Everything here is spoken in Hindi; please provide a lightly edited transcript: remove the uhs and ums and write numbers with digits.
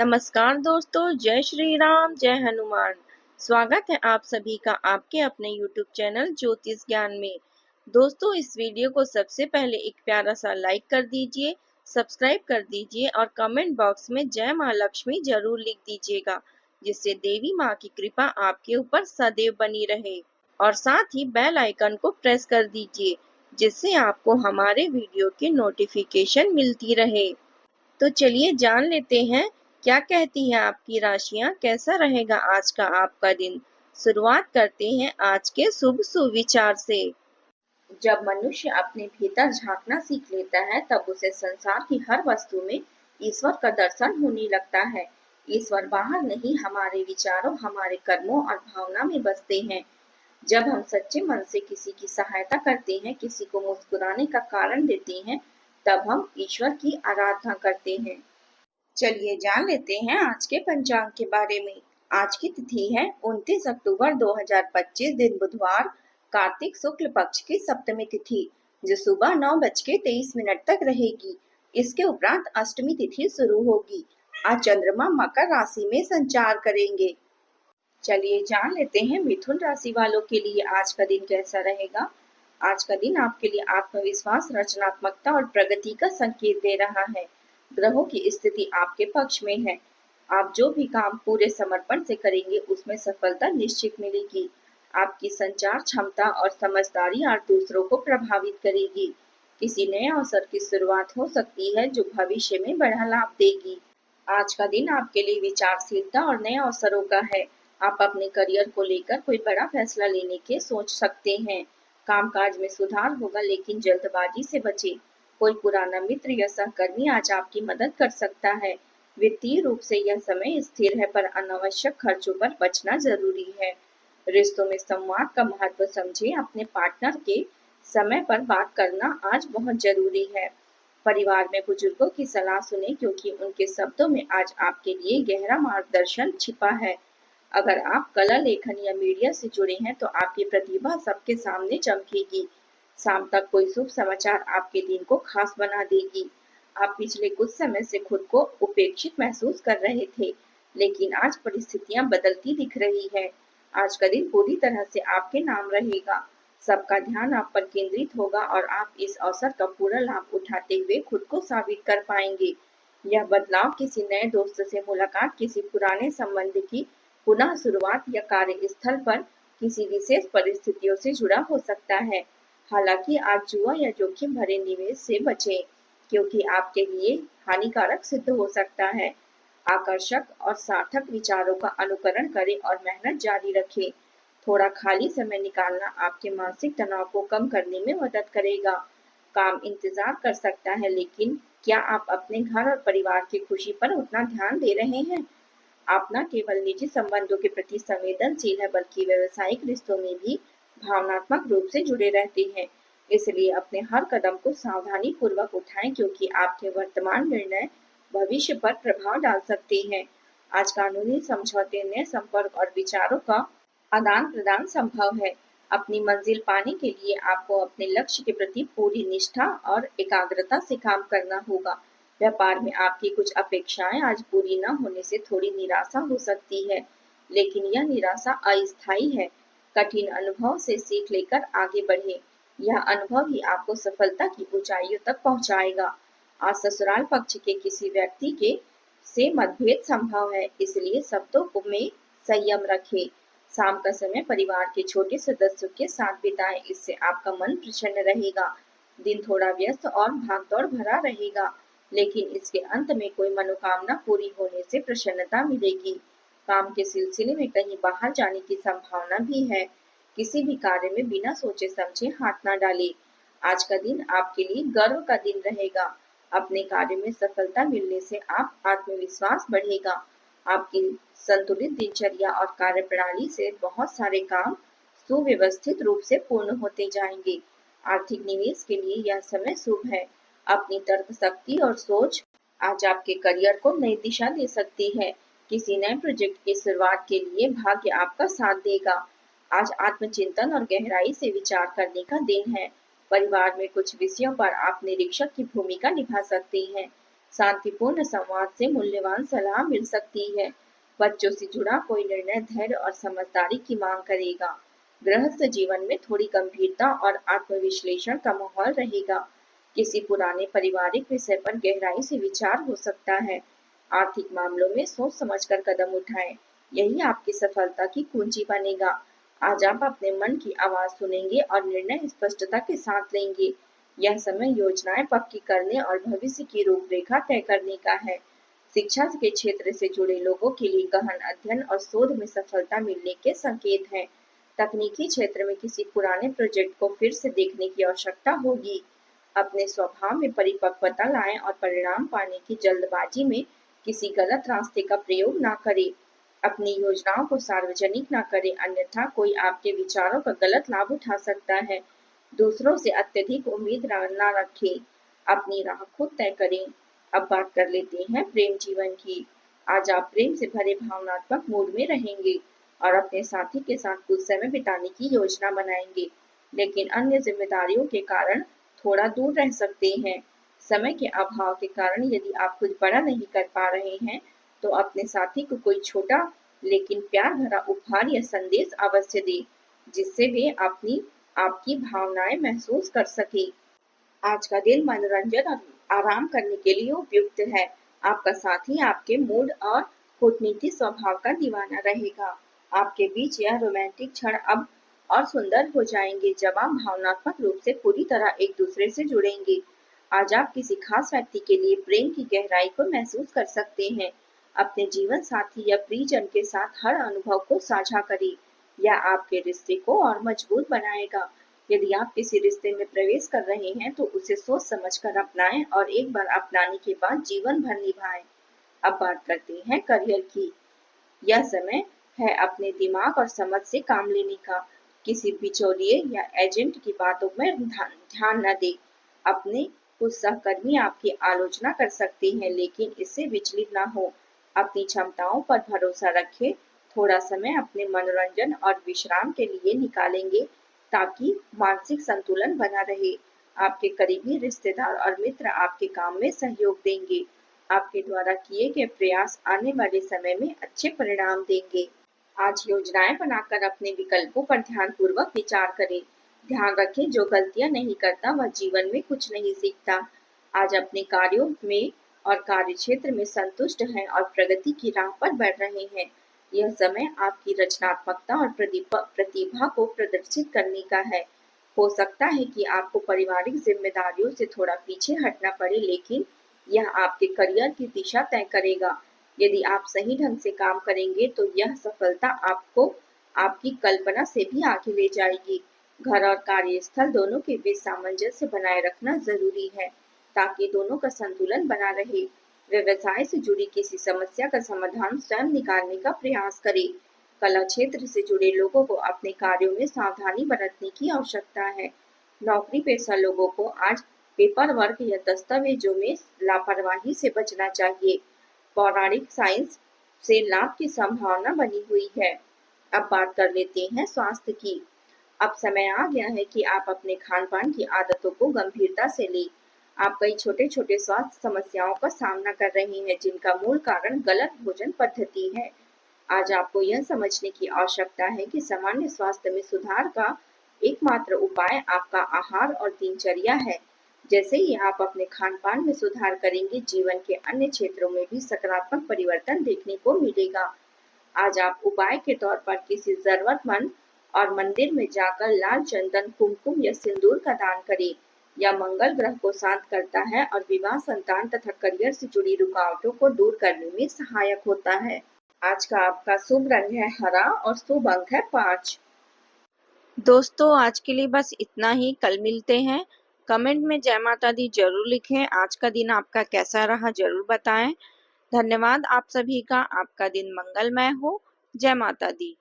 नमस्कार दोस्तों, जय श्री राम, जय हनुमान। स्वागत है आप सभी का आपके अपने YouTube चैनल ज्योतिष ज्ञान में। दोस्तों, इस वीडियो को सबसे पहले एक प्यारा सा लाइक कर दीजिए, सब्सक्राइब कर दीजिए और कमेंट बॉक्स में जय माँ लक्ष्मी जरूर लिख दीजिएगा, जिससे देवी माँ की कृपा आपके ऊपर सदैव बनी रहे। और साथ ही बेल आइकन को प्रेस कर दीजिए, जिससे आपको हमारे वीडियो की नोटिफिकेशन मिलती रहे। तो चलिए जान लेते हैं क्या कहती हैं आपकी राशियां, कैसा रहेगा आज का आपका दिन। शुरुआत करते हैं आज के शुभ सुविचार से। जब मनुष्य अपने भीतर झांकना सीख लेता है, तब उसे संसार की हर वस्तु में ईश्वर का दर्शन होने लगता है। ईश्वर बाहर नहीं, हमारे विचारों, हमारे कर्मों और भावना में बसते हैं। जब हम सच्चे मन से किसी की सहायता करते हैं, किसी को मुस्कुराने का कारण देते हैं, तब हम ईश्वर की आराधना करते हैं। चलिए जान लेते हैं आज के पंचांग के बारे में। आज की तिथि है 29 अक्टूबर 2025, दिन बुधवार, कार्तिक शुक्ल पक्ष की सप्तमी तिथि, जो सुबह 9:23 तक रहेगी। इसके उपरांत अष्टमी तिथि शुरू होगी। आज चंद्रमा मकर राशि में संचार करेंगे। चलिए जान लेते हैं मिथुन राशि वालों के लिए आज का दिन कैसा रहेगा। आज का दिन आपके लिए आत्मविश्वास, रचनात्मकता और प्रगति का संकेत दे रहा है। ग्रहों की स्थिति आपके पक्ष में है। आप जो भी काम पूरे समर्पण से करेंगे, उसमें सफलता निश्चित मिलेगी। आपकी संचार क्षमता और समझदारी और दूसरों को प्रभावित करेगी। किसी नए अवसर की शुरुआत हो सकती है, जो भविष्य में बड़ा लाभ देगी। आज का दिन आपके लिए विचारशीलता और नए अवसरों का है। आप अपने करियर को लेकर कोई बड़ा फैसला लेने के सोच सकते हैं। कामकाज में सुधार होगा, लेकिन जल्दबाजी से बचें। कोई पुराना मित्र या सहकर्मी आज आपकी मदद कर सकता है। वित्तीय रूप से यह समय स्थिर है, पर अनावश्यक खर्चों पर बचना जरूरी है। रिश्तों में संवाद का महत्व समझें। अपने पार्टनर के समय पर बात करना आज बहुत जरूरी है। परिवार में बुजुर्गों की सलाह सुने, क्योंकि उनके शब्दों में आज आपके लिए गहरा मार्गदर्शन छिपा है। अगर आप कला लेखन या मीडिया से जुड़े हैं, तो आपकी प्रतिभा सबके सामने चमकेगी। शाम तक कोई शुभ समाचार आपके दिन को खास बना देगी। आप पिछले कुछ समय से खुद को उपेक्षित महसूस कर रहे थे, लेकिन आज परिस्थितियां बदलती दिख रही है। आज का दिन पूरी तरह से आपके नाम रहेगा। सबका ध्यान आप पर केंद्रित होगा और आप इस अवसर का पूरा लाभ उठाते हुए खुद को साबित कर पाएंगे। यह बदलाव किसी नए दोस्त से मुलाकात, किसी पुराने संबंध की पुनः शुरुआत या कार्यस्थल पर किसी विशेष परिस्थितियों से जुड़ा हो सकता है। हालांकि आज जुआ या जोखिम भरे निवेश से बचें, क्योंकि आपके लिए हानिकारक सिद्ध हो सकता है। आकर्षक और सार्थक विचारों का अनुकरण करें और मेहनत जारी रखें। थोड़ा खाली समय निकालना आपके मानसिक तनाव को कम करने में मदद करेगा। काम इंतजार कर सकता है, लेकिन क्या आप अपने घर और परिवार की खुशी पर उतना ध्यान दे रहे हैं? आप न केवल निजी संबंधों के प्रति संवेदनशील है, बल्कि व्यवसायिक रिश्तों में भी भावनात्मक रूप से जुड़े रहते हैं। इसलिए अपने हर कदम को सावधानी पूर्वक उठाएं, क्योंकि आपके वर्तमान निर्णय भविष्य पर प्रभाव डाल सकते हैं। आज कानूनी समझौते, नए संपर्क और विचारों का आदान प्रदान संभव है। अपनी मंजिल पाने के लिए आपको अपने लक्ष्य के प्रति पूरी निष्ठा और एकाग्रता से काम करना होगा। व्यापार में आपकी कुछ अपेक्षाएं आज पूरी न होने से थोड़ी निराशा हो सकती है, लेकिन यह निराशा अस्थायी है। कठिन अनुभव से सीख लेकर आगे बढ़ें। यह अनुभव ही आपको सफलता की ऊंचाइयों तक पहुंचाएगा। आज ससुराल पक्ष के किसी व्यक्ति के से मतभेद संभव है, इसलिए शब्दों में संयम रखें। शाम का समय परिवार के छोटे सदस्यों के साथ बिताएं, इससे आपका मन प्रसन्न रहेगा। दिन थोड़ा व्यस्त और भागदौड़ भरा रहेगा, लेकिन इसके अंत में कोई मनोकामना पूरी होने से प्रसन्नता मिलेगी। काम के सिलसिले में कहीं बाहर जाने की संभावना भी है। किसी भी कार्य में बिना सोचे समझे हाथ ना डालें। आज का दिन आपके लिए गर्व का दिन रहेगा। अपने कार्य में सफलता मिलने से आप आत्मविश्वास बढ़ेगा। आपकी संतुलित दिनचर्या और कार्यप्रणाली से बहुत सारे काम सुव्यवस्थित रूप से पूर्ण होते जाएंगे। आर्थिक निवेश के लिए यह समय शुभ है। अपनी तर्क शक्ति और सोच आज आपके करियर को नई दिशा दे सकती है। किसी नए प्रोजेक्ट की शुरुआत के लिए भाग्य आपका साथ देगा। आज आत्मचिंतन और गहराई से विचार करने का दिन है। परिवार में कुछ विषयों पर आप निरीक्षक की भूमिका निभा सकते हैं। शांतिपूर्ण संवाद से मूल्यवान सलाह मिल सकती है। बच्चों से जुड़ा कोई निर्णय धैर्य और समझदारी की मांग करेगा। गृहस्थ जीवन में थोड़ी गंभीरता और आत्मविश्लेषण का माहौल रहेगा। किसी पुराने पारिवारिक विषय पर गहराई से विचार हो सकता है। आर्थिक मामलों में सोच समझकर कदम उठाएं, यही आपकी सफलता की कुंजी बनेगा। आज आप अपने मन की आवाज सुनेंगे और निर्णय स्पष्टता के साथ लेंगे। यह समय योजनाएं पक्की करने और भविष्य की रूपरेखा तय करने का है। शिक्षा के क्षेत्र से जुड़े लोगों के लिए गहन अध्ययन और शोध में सफलता मिलने के संकेत हैं। तकनीकी क्षेत्र में किसी पुराने प्रोजेक्ट को फिर से देखने की आवश्यकता होगी। अपने स्वभाव में परिपक्वता लाएं और परिणाम पाने की जल्दबाजी में किसी गलत रास्ते का प्रयोग ना करें। अपनी योजनाओं को सार्वजनिक ना करें, अन्यथा कोई आपके विचारों का गलत लाभ उठा सकता है। दूसरों से अत्यधिक उम्मीद ना रखें, अपनी राह खुद तय करें। अब बात कर लेते हैं प्रेम जीवन की। आज आप प्रेम से भरे भावनात्मक मूड में रहेंगे और अपने साथी के साथ कुछ समय बिताने की योजना बनाएंगे, लेकिन अन्य जिम्मेदारियों के कारण थोड़ा दूर रह सकते हैं। समय के अभाव के कारण यदि आप कुछ बड़ा नहीं कर पा रहे हैं, तो अपने साथी को कोई छोटा लेकिन प्यार भरा उपहार या संदेश अवश्य दें, जिससे वे अपनी आपकी भावनाएं महसूस कर सके। आज का दिन मनोरंजन और आराम करने के लिए उपयुक्त है। आपका साथी आपके मूड और कूटनीति स्वभाव का दीवाना रहेगा। आपके बीच यह रोमांटिक क्षण अब और सुंदर हो जाएंगे जब आप भावनात्मक रूप से पूरी तरह एक दूसरे से जुड़ेंगे। आज आप किसी खास व्यक्ति के लिए प्रेम की गहराई को महसूस कर सकते हैं। अपने जीवन साथी या प्रियजन के साथ हर अनुभव को साझा करें। यह आपके रिश्ते को और मजबूत बनाएगा। यदि आप किसी रिश्ते में प्रवेश कर रहे हैं तो उसे सोच समझकर अपनाएं और एक बार अपनाने के बाद जीवन भर निभाएं। अब बात करते हैं करियर की। यह समय है अपने दिमाग और समझ से काम लेने का। किसी बिचौलिए या एजेंट की बातों में ध्यान न दें। अपने कुछ सहकर्मी आपकी आलोचना कर सकते हैं, लेकिन इससे विचलित न हो। अपनी क्षमताओं पर भरोसा रखें। थोड़ा समय अपने मनोरंजन और विश्राम के लिए निकालेंगे ताकि मानसिक संतुलन बना रहे। आपके करीबी रिश्तेदार और मित्र आपके काम में सहयोग देंगे। आपके द्वारा किए गए प्रयास आने वाले समय में अच्छे परिणाम देंगे। आज योजनाएं बनाकर अपने विकल्पों पर ध्यानपूर्वक विचार करें। ध्यान रखें, जो गलतियां नहीं करता वह जीवन में कुछ नहीं सीखता। आज अपने कार्यों में और कार्यक्षेत्र में संतुष्ट हैं और प्रगति की राह पर बढ़ रहे हैं। यह समय आपकी रचनात्मकता और प्रतिभा को प्रदर्शित करने का है। हो सकता है कि आपको पारिवारिक जिम्मेदारियों से थोड़ा पीछे हटना पड़े, लेकिन यह आपके करियर की दिशा तय करेगा। यदि आप सही ढंग से काम करेंगे तो यह सफलता आपको आपकी कल्पना से भी आगे ले जाएगी। घर और कार्यस्थल दोनों के बीच सामंजस्य बनाए रखना जरूरी है, ताकि दोनों का संतुलन बना रहे। व्यवसाय से जुड़ी किसी समस्या का समाधान स्वयं निकालने का प्रयास करें। कला क्षेत्र से जुड़े लोगों को अपने कार्यों में सावधानी बरतने की आवश्यकता है। नौकरी पेशा लोगों को आज पेपर वर्क या दस्तावेजों में लापरवाही से बचना चाहिए। पौराणिक साइंस से लाभ की संभावना बनी हुई है। अब बात कर लेते हैं स्वास्थ्य की। अब समय आ गया है कि आप अपने खान पान की आदतों को गंभीरता से लें। आप कई छोटे छोटे स्वास्थ्य समस्याओं का सामना कर रहे हैं, जिनका मूल कारण गलत भोजन पद्धति है। आज आपको यह समझने की आवश्यकता है कि सामान्य स्वास्थ्य में सुधार का एकमात्र उपाय आपका आहार और दिनचर्या है। जैसे ही आप अपने खान-पान में सुधार करेंगे, जीवन के अन्य क्षेत्रों में भी सकारात्मक परिवर्तन देखने को मिलेगा। आज आप उपाय के तौर पर किसी जरूरतमंद और मंदिर में जाकर लाल चंदन, कुमकुम या सिंदूर का दान करें। यह मंगल ग्रह को शांत करता है और विवाह, संतान तथा करियर से जुड़ी रुकावटों को दूर करने में सहायक होता है। आज का आपका शुभ रंग है हरा और शुभ अंक है 5। दोस्तों, आज के लिए बस इतना ही। कल मिलते हैं। कमेंट में जय माता दी जरूर लिखें। आज का दिन आपका कैसा रहा जरूर बताएं। धन्यवाद आप सभी का। आपका दिन मंगलमय हो। जय माता दी।